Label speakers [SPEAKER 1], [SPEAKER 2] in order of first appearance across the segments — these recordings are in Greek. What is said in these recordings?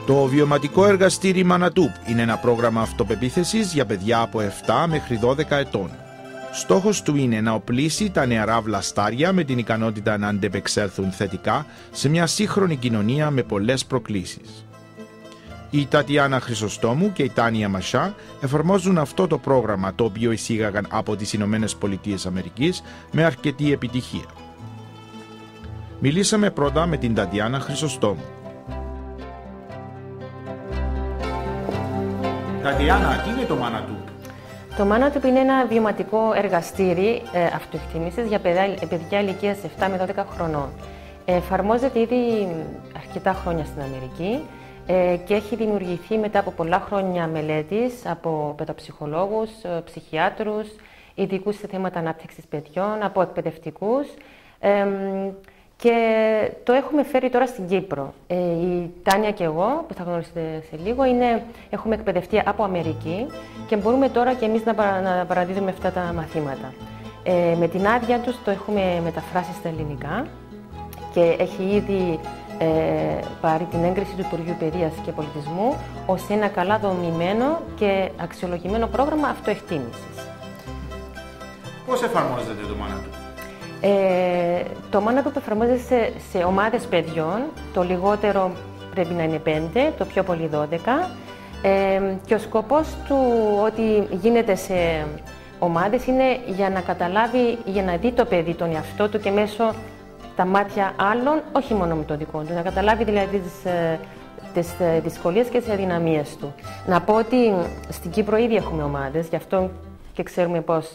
[SPEAKER 1] Το βιωματικό εργαστήρι Μανατούπ είναι ένα πρόγραμμα αυτοπεποίθησης για παιδιά από 7 μέχρι 12 ετών. Στόχος του είναι να οπλίσει τα νεαρά βλαστάρια με την ικανότητα να αντεπεξέλθουν θετικά σε μια σύγχρονη κοινωνία με πολλές προκλήσεις. Η Τατιάνα Χρυσοστόμου και η Τάνια Μασά εφαρμόζουν αυτό το πρόγραμμα, το οποίο εισήγαγαν από τις Ηνωμένες Πολιτείες Αμερικής με αρκετή επιτυχία. Μιλήσαμε πρώτα με την Τατιάνα Χρυσοστόμου. Τατιάνα, τι είναι το Μανατούπ?
[SPEAKER 2] Το Μανατούπ είναι ένα βιωματικό εργαστήρι αυτοεκτίμησης για παιδιά ηλικίας 7 με 12 χρονών. Εφαρμόζεται ήδη αρκετά χρόνια στην Αμερική και έχει δημιουργηθεί μετά από πολλά χρόνια μελέτης από παιδοψυχολόγους, ψυχιάτρους, ειδικούς σε θέματα ανάπτυξης παιδιών, από εκπαιδευτικούς και το έχουμε φέρει τώρα στην Κύπρο. Η Τάνια και εγώ, που θα γνωρίσετε σε λίγο, έχουμε εκπαιδευτεί από Αμερική και μπορούμε τώρα και εμείς να παραδίδουμε αυτά τα μαθήματα. Με την άδεια τους το έχουμε μεταφράσει στα ελληνικά και έχει ήδη πάρει την έγκριση του Υπουργείου Παιδείας και Πολιτισμού ως ένα καλά δομημένο και αξιολογημένο πρόγραμμα αυτοεκτίμησης.
[SPEAKER 1] Πώς εφαρμόζεται το Μανατούπ?
[SPEAKER 2] Το Μανατούπ εφαρμόζεται σε ομάδες παιδιών, το λιγότερο πρέπει να είναι 5, το πιο πολύ 12 και ο σκοπός του ότι γίνεται σε ομάδες είναι για να καταλάβει, για να δει το παιδί τον εαυτό του και μέσω τα μάτια άλλων, όχι μόνο με το δικό του, να καταλάβει δηλαδή τις δυσκολίες και τις αδυναμίες του. Να πω ότι στην Κύπρο ήδη έχουμε ομάδες, γι' αυτό και ξέρουμε πώς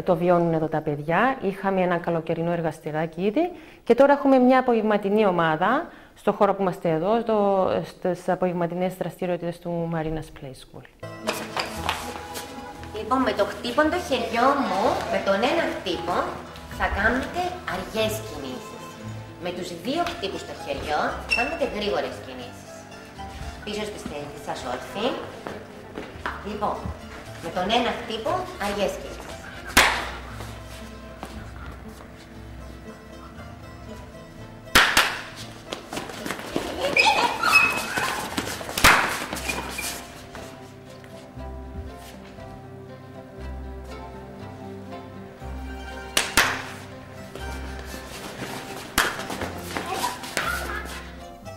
[SPEAKER 2] το βιώνουν εδώ τα παιδιά. Είχαμε ένα καλοκαιρινό εργαστηράκι ήδη και τώρα έχουμε μια απογευματινή ομάδα στο χώρο που είμαστε εδώ, στις απογευματινές δραστηριότητες του Marinas Play School.
[SPEAKER 3] Λοιπόν, με το χτύπον των χεριών μου, με τον ένα χτύπο, θα κάνετε αργές κινήσεις. Με τους δύο χτύπους των χεριών, θα κάνετε γρήγορες κινήσεις. Πίσω στη θέση σας όρθιοι. Λοιπόν, με τον ένα χτύπο, αργές κινήσεις.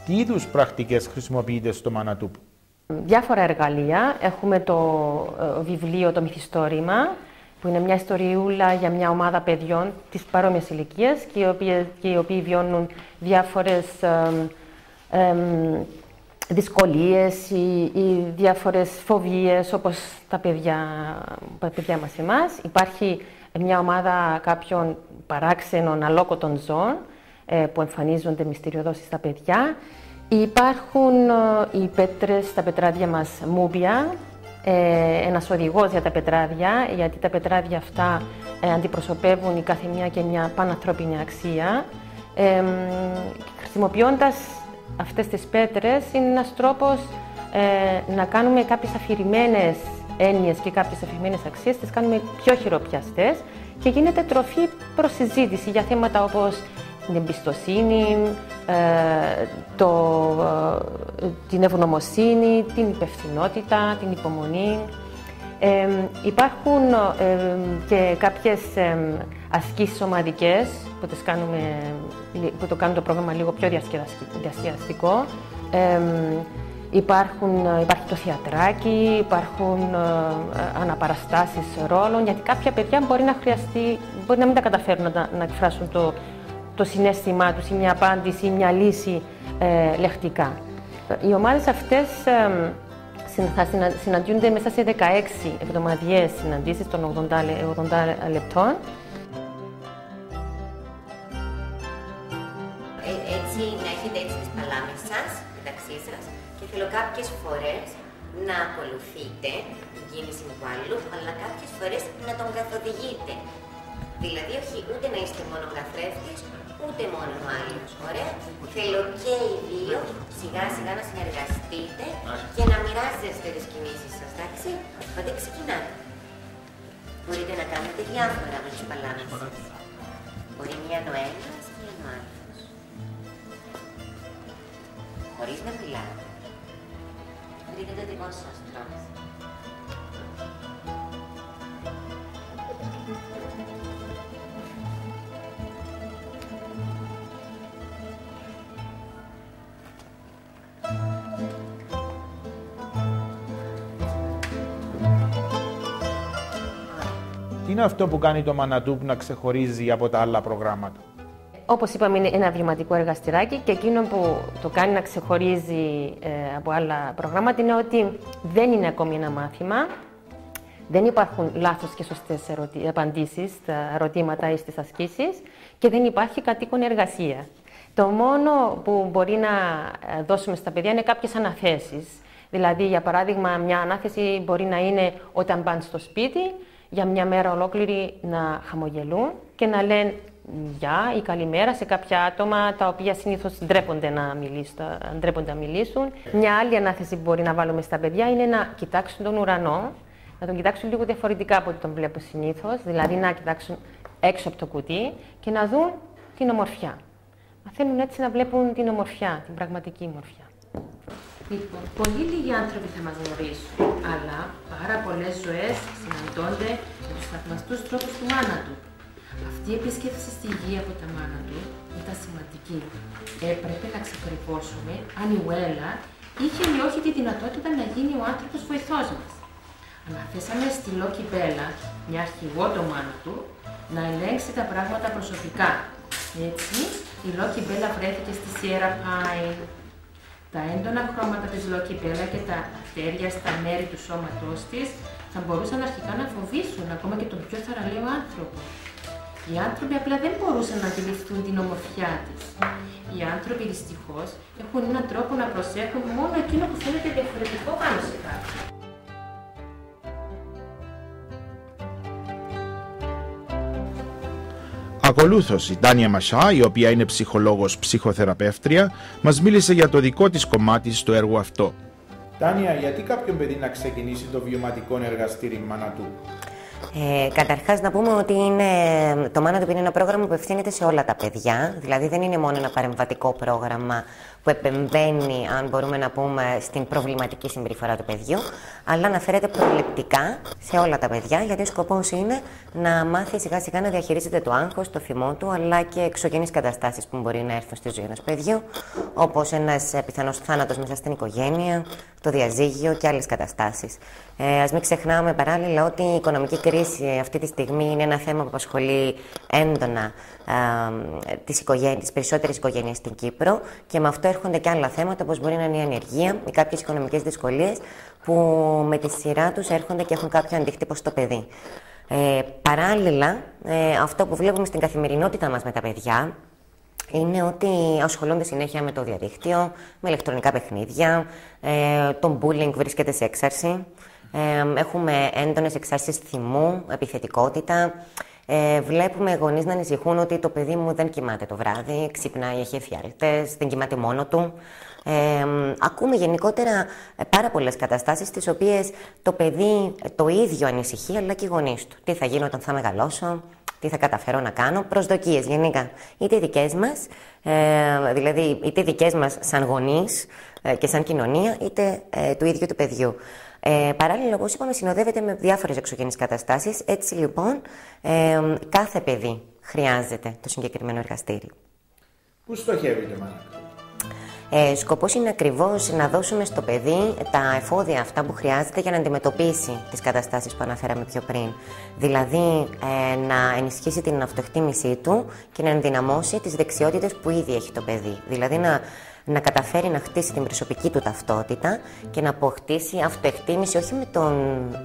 [SPEAKER 1] Τι είδους πρακτικές χρησιμοποιείτε στο Μανατούπ?
[SPEAKER 2] Διάφορα εργαλεία. Έχουμε το βιβλίο «Το Μυθιστόρημα», που είναι μια ιστοριούλα για μια ομάδα παιδιών της παρόμοιας ηλικίας και οι οποίοι βιώνουν διάφορες δυσκολίες ή διάφορες φοβίες, όπως τα παιδιά μας εμάς. Υπάρχει μια ομάδα κάποιων παράξενων αλόκοτων ζώων που εμφανίζονται μυστηριωδώς στα παιδιά. Υπάρχουν οι πέτρες, τα πετράδια μας μούμπια, ένας οδηγός για τα πετράδια, γιατί τα πετράδια αυτά αντιπροσωπεύουν η κάθε μια και μια πανανθρώπινη αξία. Χρησιμοποιώντας αυτές τις πέτρες είναι ένας τρόπος να κάνουμε κάποιες αφηρημένες έννοιες και κάποιες αφηρημένες αξίες, τις κάνουμε πιο χειροπιαστές και γίνεται τροφή προς συζήτηση για θέματα όπως την εμπιστοσύνη, την ευγνωμοσύνη, την υπευθυνότητα, την υπομονή. Υπάρχουν και κάποιες ασκήσεις ομαδικές που το κάνουν το πρόγραμμα λίγο πιο διασκεδαστικό. Υπάρχει το θεατράκι, υπάρχουν αναπαραστάσεις ρόλων, γιατί κάποια παιδιά μπορεί να μην τα καταφέρουν να εκφράσουν το συναίσθημά τους ή μια απάντηση ή μια λύση λεκτικά. Οι ομάδες αυτές θα συναντιούνται μέσα σε 16 εβδομαδιαίες συναντήσεις των 80 λεπτών.
[SPEAKER 3] Έτσι, να έχετε έτσι τις παλάμες σας, μεταξύ σας, και θέλω κάποιες φορές να ακολουθείτε την κίνηση του άλλου, αλλά κάποιες φορές να τον καθοδηγείτε. Δηλαδή, όχι ούτε να είστε μόνο καθρέφτης, ούτε μόνο ο άλλος. Ωραία. Θέλω και οι δύο σιγά σιγά να συνεργαστείτε και να μοιράζεστε τις κινήσεις σας, εντάξει. Οπότε ξεκινάτε. Μπορείτε να κάνετε διάφορα με τις παλάμες σας. Μπορεί μία ο ένας, μία ο άλλος. χωρίς να μιλάτε. Βρείτε το δικό σας τρόπο.
[SPEAKER 1] Τι είναι αυτό που κάνει το Μανατούπ να ξεχωρίζει από τα άλλα προγράμματα?
[SPEAKER 2] Όπως είπαμε, είναι ένα βιωματικό εργαστηράκι και εκείνο που το κάνει να ξεχωρίζει από άλλα προγράμματα είναι ότι δεν είναι ακόμη ένα μάθημα, δεν υπάρχουν λάθος και σωστές απαντήσεις στα ερωτήματα ή στις ασκήσεις και δεν υπάρχει κατοίκον εργασία. Το μόνο που μπορεί να δώσουμε στα παιδιά είναι κάποιες αναθέσεις. Δηλαδή, για παράδειγμα, μια ανάθεση μπορεί να είναι όταν πάνε στο σπίτι, για μια μέρα ολόκληρη να χαμογελούν και να λένε γεια ή καλημέρα σε κάποια άτομα τα οποία συνήθως ντρέπονται να μιλήσουν. Μια άλλη ανάθεση που μπορεί να βάλουμε στα παιδιά είναι να κοιτάξουν τον ουρανό, να τον κοιτάξουν λίγο διαφορετικά από ό,τι τον βλέπουν συνήθως, δηλαδή να κοιτάξουν έξω από το κουτί και να δουν την ομορφιά. Μαθαίνουν έτσι να βλέπουν την ομορφιά, την πραγματική ομορφιά. Λοιπόν, πολύ λίγοι άνθρωποι θα μας γνωρίσουν, αλλά πάρα πολλές ζωές συναντώνται με τους θαυμαστούς τρόπους του Μάνατουπ. Αυτή η επίσκεψη στη γη από τα Μάνατουπ ήταν σημαντική. Έπρεπε να ξεκρυπώσουμε αν η Ουέλα είχε ή όχι τη δυνατότητα να γίνει ο άνθρωπος βοηθός μας. Αναθέσαμε στη Λόκι Μπέλα, μια αρχηγό του Μάνατουπ, να ελέγξει τα πράγματα προσωπικά. Έτσι, η Λόκι Μπέλα βρέθηκε στη Σιέρα Πάιν. Τα έντονα χρώματα της Λόκι Μπέλα και τα αστέρια στα μέρη του σώματός της θα μπορούσαν αρχικά να φοβήσουν ακόμα και τον πιο θαραλέο άνθρωπο. Οι άνθρωποι απλά δεν μπορούσαν να αντιληφθούν την ομορφιά της. Οι άνθρωποι δυστυχώς έχουν έναν τρόπο να προσέχουν μόνο εκείνο που φαίνεται διαφορετικό πάνω σε κάποιον.
[SPEAKER 1] Ακολούθως, η Τάνια Μασά, η οποία είναι ψυχολόγος ψυχοθεραπεύτρια, μας μίλησε για το δικό της κομμάτι στο έργο αυτό. Τάνια, γιατί κάποιον παιδί να ξεκινήσει το βιωματικό εργαστήρι Μάνατουπ?
[SPEAKER 4] Καταρχάς να πούμε ότι το Μάνατουπ είναι ένα πρόγραμμα που ευθύνεται σε όλα τα παιδιά, δηλαδή δεν είναι μόνο ένα παρεμβατικό πρόγραμμα που επεμβαίνει, αν μπορούμε να πούμε, στην προβληματική συμπεριφορά του παιδιού, αλλά αναφέρεται προληπτικά σε όλα τα παιδιά, γιατί ο σκοπός είναι να μάθει σιγά σιγά να διαχειρίζεται το άγχος, το θυμό του, αλλά και εξωγενείς καταστάσεις που μπορεί να έρθουν στη ζωή ενός παιδιού, όπως ένας πιθανός θάνατος μέσα στην οικογένεια, το διαζύγιο και άλλες καταστάσεις. Ας μην ξεχνάμε παράλληλα ότι η οικονομική κρίση αυτή τη στιγμή είναι ένα θέμα που απασχολεί έντονα τις περισσότερες οικογένειες στην Κύπρο και με αυτό έρχονται και άλλα θέματα όπως μπορεί να είναι η ανεργία ή κάποιες οικονομικές δυσκολίες που με τη σειρά τους έρχονται και έχουν κάποιο αντίκτυπο στο παιδί. Παράλληλα, αυτό που βλέπουμε στην καθημερινότητα μας με τα παιδιά είναι ότι ασχολούνται συνέχεια με το διαδίκτυο, με ηλεκτρονικά παιχνίδια, το bullying βρίσκεται σε έξαρση, έχουμε έντονες εξάρσεις θυμού, επιθετικότητα. Βλέπουμε γονείς να ανησυχούν ότι το παιδί μου δεν κοιμάται το βράδυ, ξυπνάει, έχει εφιάλτες, δεν κοιμάται μόνο του. Ακούμε γενικότερα πάρα πολλές καταστάσεις στις οποίες το παιδί το ίδιο ανησυχεί, αλλά και οι γονείς του. Τι θα γίνω όταν θα μεγαλώσω, τι θα καταφέρω να κάνω, προσδοκίες γενικά. Είτε δικές μας, δηλαδή είτε δικές μας σαν γονείς και σαν κοινωνία, είτε του ίδιου του παιδιού. Παράλληλα, όπως είπαμε, συνοδεύεται με διάφορες εξωγενείς καταστάσεις. Έτσι λοιπόν, κάθε παιδί χρειάζεται το συγκεκριμένο εργαστήρι.
[SPEAKER 1] Πού στοχεύετε, Μάνα?
[SPEAKER 4] Σκοπός είναι ακριβώς να δώσουμε στο παιδί τα εφόδια αυτά που χρειάζεται για να αντιμετωπίσει τις καταστάσεις που αναφέραμε πιο πριν. Δηλαδή, να ενισχύσει την αυτοεκτίμησή του και να ενδυναμώσει τις δεξιότητες που ήδη έχει το παιδί. Δηλαδή, να καταφέρει να χτίσει την προσωπική του ταυτότητα και να αποκτήσει αυτοεκτίμηση, όχι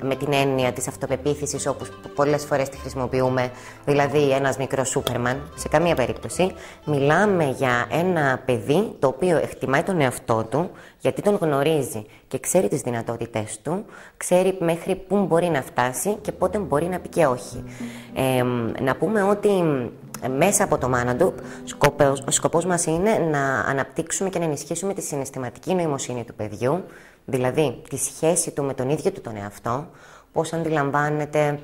[SPEAKER 4] με την έννοια της αυτοπεποίθησης όπως πολλές φορές τη χρησιμοποιούμε, δηλαδή ένας μικρός Σούπερμαν. Σε καμία περίπτωση. Μιλάμε για ένα παιδί το οποίο εκτιμάει τον εαυτό του, γιατί τον γνωρίζει και ξέρει τις δυνατότητές του, ξέρει μέχρι πού μπορεί να φτάσει και πότε μπορεί να πει και όχι. Να πούμε ότι μέσα από το Μάνατουπ, ο σκοπός μας είναι να αναπτύξουμε και να ενισχύσουμε τη συναισθηματική νοημοσύνη του παιδιού, δηλαδή τη σχέση του με τον ίδιο του τον εαυτό, πώς αντιλαμβάνεται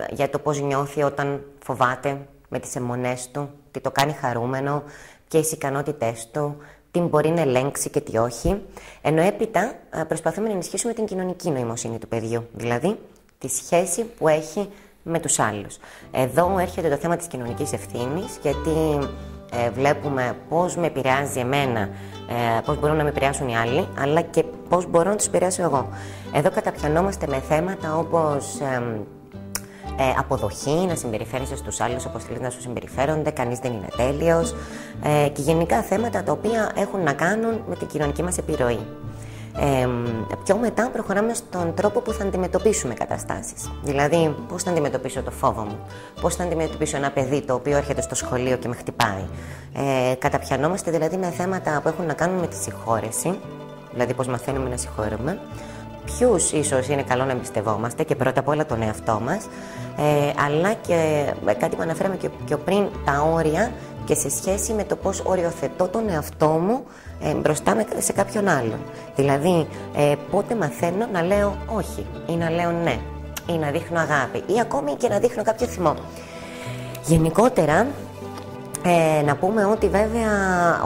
[SPEAKER 4] για το πώς νιώθει όταν φοβάται με τις αιμονές του, τι το κάνει χαρούμενο, ποιες οι ικανότητές του, τι μπορεί να ελέγξει και τι όχι, ενώ έπειτα προσπαθούμε να ενισχύσουμε την κοινωνική νοημοσύνη του παιδιού, δηλαδή τη σχέση που έχει με τους άλλους. Εδώ έρχεται το θέμα της κοινωνικής ευθύνης, γιατί βλέπουμε πώς με επηρεάζει εμένα, πώς μπορούν να με επηρεάσουν οι άλλοι, αλλά και πώς μπορώ να τους επηρεάσω εγώ. Εδώ καταπιανόμαστε με θέματα όπως αποδοχή, να συμπεριφέρεσαι στους άλλους όπως θέλεις να σου συμπεριφέρονται, κανείς δεν είναι τέλειος, και γενικά θέματα τα οποία έχουν να κάνουν με την κοινωνική μας επιρροή. Πιο μετά προχωράμε στον τρόπο που θα αντιμετωπίσουμε καταστάσεις. Δηλαδή, πώς θα αντιμετωπίσω το φόβο μου, πώς θα αντιμετωπίσω ένα παιδί το οποίο έρχεται στο σχολείο και με χτυπάει. Καταπιανόμαστε δηλαδή με θέματα που έχουν να κάνουν με τη συγχώρεση, δηλαδή πώς μαθαίνουμε να συγχωρούμε, ποιους ίσως είναι καλό να εμπιστευόμαστε και πρώτα απ' όλα τον εαυτό μας, αλλά και κάτι που αναφέραμε και πιο πριν, τα όρια και σε σχέση με το πώς οριοθετώ τον εαυτό μου μπροστά σε κάποιον άλλον. Δηλαδή, πότε μαθαίνω να λέω όχι ή να λέω ναι ή να δείχνω αγάπη ή ακόμη και να δείχνω κάποιο θυμό. Γενικότερα, να πούμε ότι βέβαια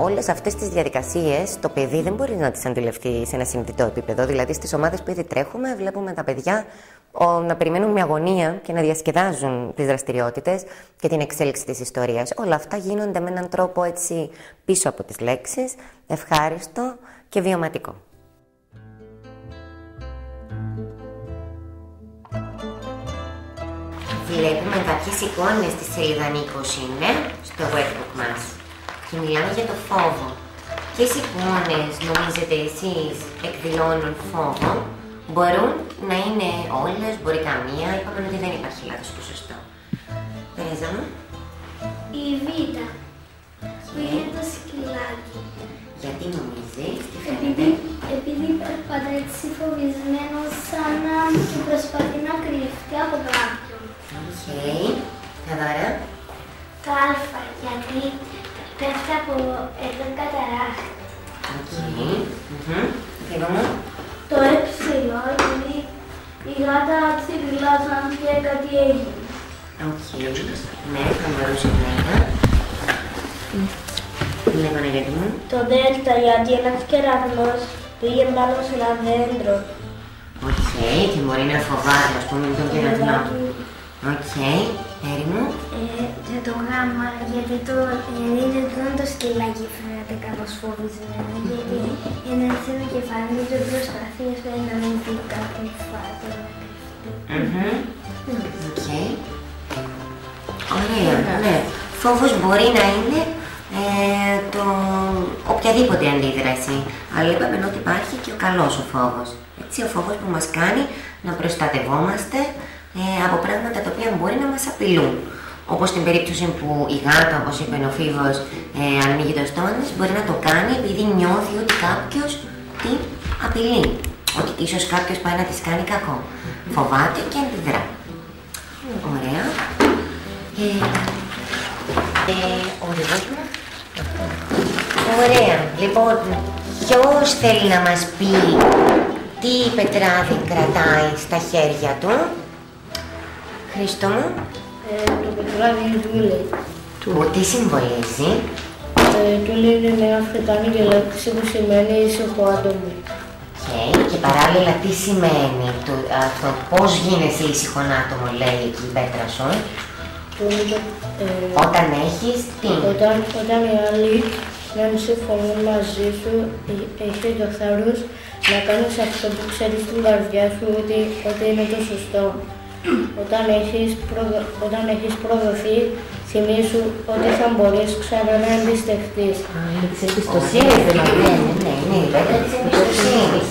[SPEAKER 4] όλες αυτές τις διαδικασίες το παιδί δεν μπορεί να τις αντιληφθεί σε ένα συνειδητό επίπεδο. Δηλαδή στις ομάδες που ήδη τρέχουμε βλέπουμε τα παιδιά να περιμένουν με αγωνία και να διασκεδάζουν τις δραστηριότητες και την εξέλιξη της ιστορίας. Όλα αυτά γίνονται με έναν τρόπο έτσι πίσω από τις λέξεις, ευχάριστο και βιωματικό.
[SPEAKER 3] Βλέπουμε κάποιες εικόνες στη σελίδα 20 στο workbook μας και μιλάμε για το φόβο. Ποιες εικόνες νομίζετε εσείς εκδηλώνουν φόβο? Μπορούν να είναι όλες, μπορεί καμία, είπαμε ότι δεν υπάρχει λάθος ποσοστό. Tereza μου.
[SPEAKER 5] Η Β, που είναι το σκυλάκι.
[SPEAKER 3] Γιατί νομίζεις, τι φαίνεται?
[SPEAKER 5] Επειδή περπατάει έτσι φοβισμένο σαν να και προσπαθεί να κρυφτεί από κάποιον.
[SPEAKER 3] Οκ. Θεοδώρα.
[SPEAKER 5] Το Α, γιατί πέφτει από εδώ καταράχτη.
[SPEAKER 3] Οκ. Φίβο μου.
[SPEAKER 5] Το Ε, γιατί η γάτα ξυπνηλάζαν και κάτι έγινε.
[SPEAKER 3] Οκ. Ναι, θα μπορούσε να είναι. Ναι, Παναγιώτη μου.
[SPEAKER 5] Το Δ, γιατί ένας κεραυνός πήγε πάνω σε ένα δέντρο.
[SPEAKER 3] Οκ. Και μπορεί να φοβάται, ας πούμε, τον κεραυνό. Οκ. Έρη μου.
[SPEAKER 5] Και το γάμμα, γιατί το σκυλάκι φαίνεται κάπως φοβισμένο, γιατί είναι έτσι το κεφάλι του προσπαθεί να μην δει κάποιο φάτο να κρυφτεί.
[SPEAKER 3] Οκ. Ωραία, ναι. Φόβος μπορεί να είναι οποιαδήποτε αντίδραση, αλλά είπαμε ότι υπάρχει και ο καλός ο φόβος. Έτσι, ο φόβος που μας κάνει να προστατευόμαστε από πράγματα τα οποία μπορεί να μας απειλούν. Όπως στην περίπτωση που η γάτα, όπως είπε ο Φίβος, ανοίγει το στόμα της, μπορεί να το κάνει επειδή νιώθει ότι κάποιος την απειλεί. Ότι ίσως κάποιος πάει να της κάνει κακό. Φοβάται και αντιδρά. Ωραία. Ωραία. Λοιπόν, ποιος θέλει να μας πει τι πετράδι κρατάει στα χέρια του? Χρήστο μου.
[SPEAKER 5] Το πετράδι είναι τούλι.
[SPEAKER 3] Τι συμβολίζει?
[SPEAKER 5] Τούλι είναι μια αφρικάνικη λέξη που σημαίνει ήσυχο άτομο.
[SPEAKER 3] Και παράλληλα τι σημαίνει αυτό, πώς γίνεσαι ήσυχο άτομο, λέει εκεί η πέτρα σου? Όταν έχεις τι?
[SPEAKER 5] Όταν οι άλλοι δεν συμφωνούν μαζί σου, έχει το θάρρος να κάνεις αυτό που ξέρεις στην καρδιά σου ότι είναι το σωστό. Όταν έχεις προδοθεί, θυμίσου ότι θα μπορείς ξανά να εμπιστευτείς.
[SPEAKER 3] Είναι της εμπιστοσύνης δηλαδή. Ναι, είναι η πέτρα της εμπιστοσύνης.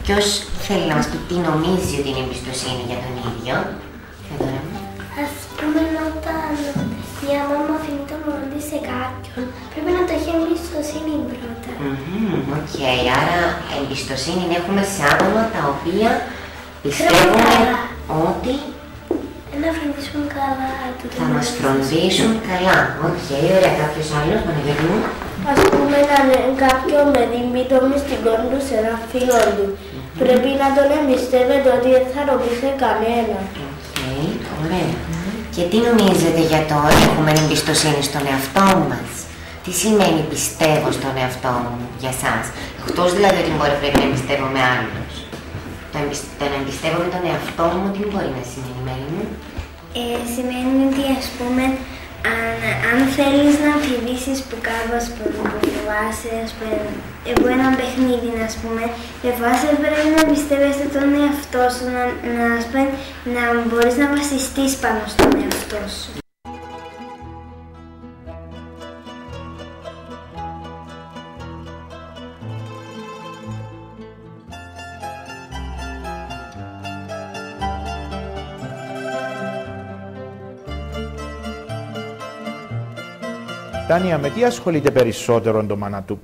[SPEAKER 3] Ποιος θέλει να μας πει τι νομίζει ότι είναι εμπιστοσύνη για τον ίδιο?
[SPEAKER 5] Ας πούμε, όταν μια μάμα αφήνει το μωρό της σε κάποιον, πρέπει να το έχει εμπιστοσύνη πρώτα.
[SPEAKER 3] Οκ, άρα εμπιστοσύνη έχουμε σε άτομα τα οποία πιστεύουμε ότι
[SPEAKER 5] να φροντίσουν καλά.
[SPEAKER 3] Θα μας φροντίσουν καλά. Οκ, ωραία. Κάποιος άλλος, Παναγιώτη μου?
[SPEAKER 5] Ας πούμε, κάποιον παιδί μπει στην κόρη του σε ένα φίλο του. Πρέπει να τον εμπιστεύεται ότι δεν θα ρωτήσει κανένα.
[SPEAKER 3] Οκ, ωραία. Και τι νομίζετε για το έχουμε εμπιστοσύνη στον εαυτό μας?
[SPEAKER 4] Τι σημαίνει πιστεύω στον εαυτό μου για εσάς? Εκτός δηλαδή ότι πρέπει να εμπιστεύω με άλλους. Το να εμπιστεύω τον εαυτό μου, τι μπορεί να σημαίνει, Μέρη μου?
[SPEAKER 5] Σημαίνει ότι, ας πούμε, αν θέλεις να αμφιβήσεις που κάπου, ας πούμε, που φοβάσαι, ας πούμε, από ένα παιχνίδι, ας πούμε, φοβάσαι, πρέπει να εμπιστεύεσαι τον εαυτό σου, να μπορείς να βασιστείς πάνω στον εαυτό σου.
[SPEAKER 1] Τάνια, με τι ασχολείται περισσότερο το Manatub?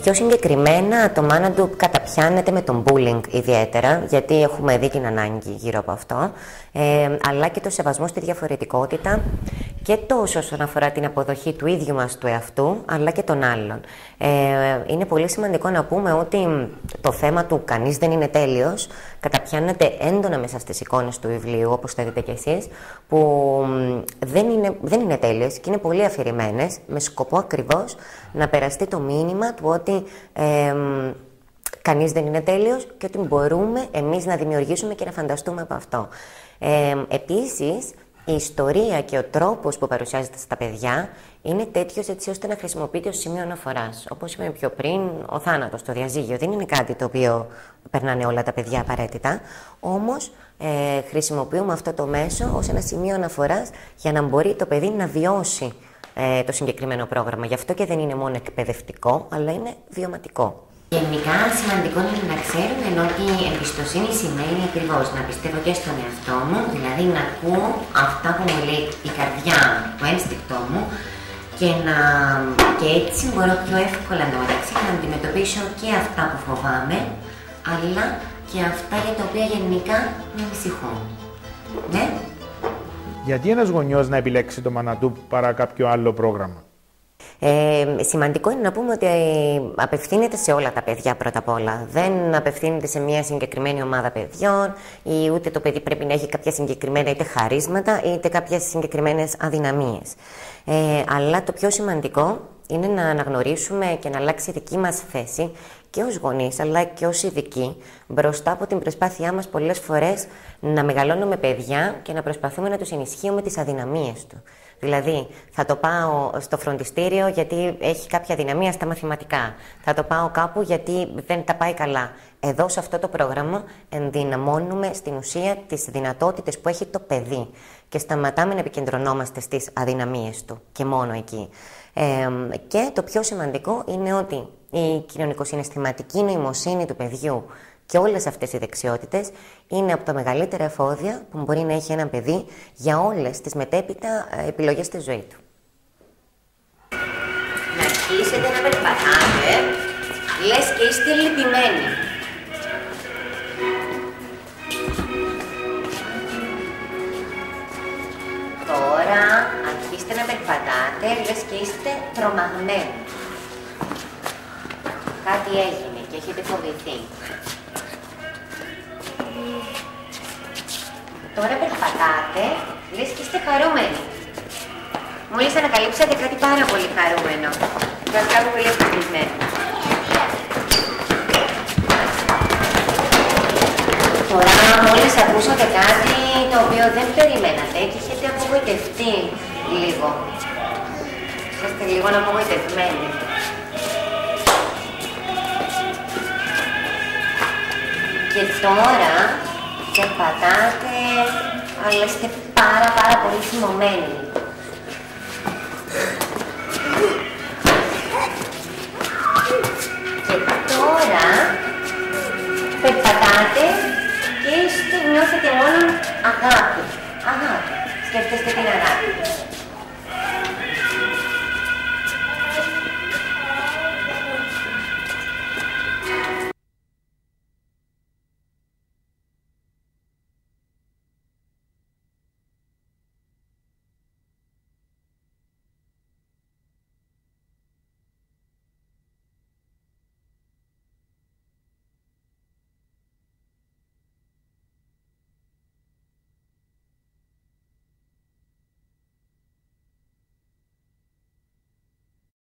[SPEAKER 4] Πιο συγκεκριμένα, το Manatub καταπιάνεται με τον bullying ιδιαίτερα, γιατί έχουμε δει την ανάγκη γύρω από αυτό, αλλά και το σεβασμό στη διαφορετικότητα και τόσο όσον αφορά την αποδοχή του ίδιου μας του εαυτού, αλλά και των άλλων. Είναι πολύ σημαντικό να πούμε ότι το θέμα του «κανείς δεν είναι τέλειος» καταπιάνεται έντονα μέσα στις εικόνες του βιβλίου, όπως θα δείτε κι εσείς, που δεν είναι τέλειες και είναι πολύ αφηρημένες, με σκοπό ακριβώς να περαστεί το μήνυμα του ότι κανείς δεν είναι τέλειος και ότι μπορούμε εμείς να δημιουργήσουμε και να φανταστούμε από αυτό. Επίσης, η ιστορία και ο τρόπος που παρουσιάζεται στα παιδιά είναι τέτοιος έτσι ώστε να χρησιμοποιείται ως σημείο αναφοράς. Όπως είπαμε πιο πριν, ο θάνατος, το διαζύγιο δεν είναι κάτι το οποίο περνάνε όλα τα παιδιά απαραίτητα. Όμως χρησιμοποιούμε αυτό το μέσο ως ένα σημείο αναφοράς για να μπορεί το παιδί να βιώσει το συγκεκριμένο πρόγραμμα. Γι' αυτό και δεν είναι μόνο εκπαιδευτικό, αλλά είναι βιωματικό.
[SPEAKER 3] Γενικά, σημαντικό είναι να ξέρουμε ότι η εμπιστοσύνη σημαίνει ακριβώς να πιστεύω και στον εαυτό μου, δηλαδή να ακούω αυτά που μου λέει η καρδιά μου, το ένστικτό μου και έτσι μπορώ πιο εύκολα εντωμεταξύ να αντιμετωπίσω και αυτά που φοβάμαι, αλλά και αυτά για τα οποία γενικά με ανησυχούν. Ναι.
[SPEAKER 1] Γιατί ένας γονιός να επιλέξει το Manatub παρά κάποιο άλλο πρόγραμμα?
[SPEAKER 4] Σημαντικό είναι να πούμε ότι απευθύνεται σε όλα τα παιδιά πρώτα απ' όλα. Δεν απευθύνεται σε μια συγκεκριμένη ομάδα παιδιών ή ούτε το παιδί πρέπει να έχει κάποια συγκεκριμένα είτε χαρίσματα είτε κάποιες συγκεκριμένες αδυναμίες. Αλλά το πιο σημαντικό είναι να αναγνωρίσουμε και να αλλάξει η δική μας θέση και ως γονείς αλλά και ως ειδικοί μπροστά από την προσπάθειά μας πολλές φορές να μεγαλώνουμε παιδιά και να προσπαθούμε να τους ενισχύουμε τις αδυναμίες του. Δηλαδή, θα το πάω στο φροντιστήριο γιατί έχει κάποια αδυναμία στα μαθηματικά. Θα το πάω κάπου γιατί δεν τα πάει καλά. Εδώ, σε αυτό το πρόγραμμα, ενδυναμώνουμε στην ουσία τις δυνατότητες που έχει το παιδί και σταματάμε να επικεντρωνόμαστε στις αδυναμίες του και μόνο εκεί. Και το πιο σημαντικό είναι ότι η κοινωνικοσυναισθηματική νοημοσύνη του παιδιού και όλες αυτές οι δεξιότητες είναι από τα μεγαλύτερα εφόδια που μπορεί να έχει ένα παιδί για όλες τις μετέπειτα επιλογές στη ζωή του.
[SPEAKER 3] Να αρχίσετε να περπατάτε, λες και είστε λυπημένοι. Τώρα αρχίστε να περπατάτε, λες και είστε τρομαγμένοι. Κάτι έγινε και έχετε φοβηθεί. Τώρα περπατάτε, λες και είστε χαρούμενοι. Μόλις ανακαλύψατε κάτι πάρα πολύ χαρούμενο. Κάτι πολύ ευτυχισμένο. Τώρα μόλις ακούσατε κάτι το οποίο δεν περιμένατε και έχετε απογοητευτεί λίγο. Είστε λίγο απογοητευμένοι. Και τώρα περπατάτε, αλλά είστε πάρα πολύ θυμωμένοι. Και τώρα περπατάτε και νιώθετε μόνο αγάπη. Αγάπη. Σκέφτεστε την αγάπη.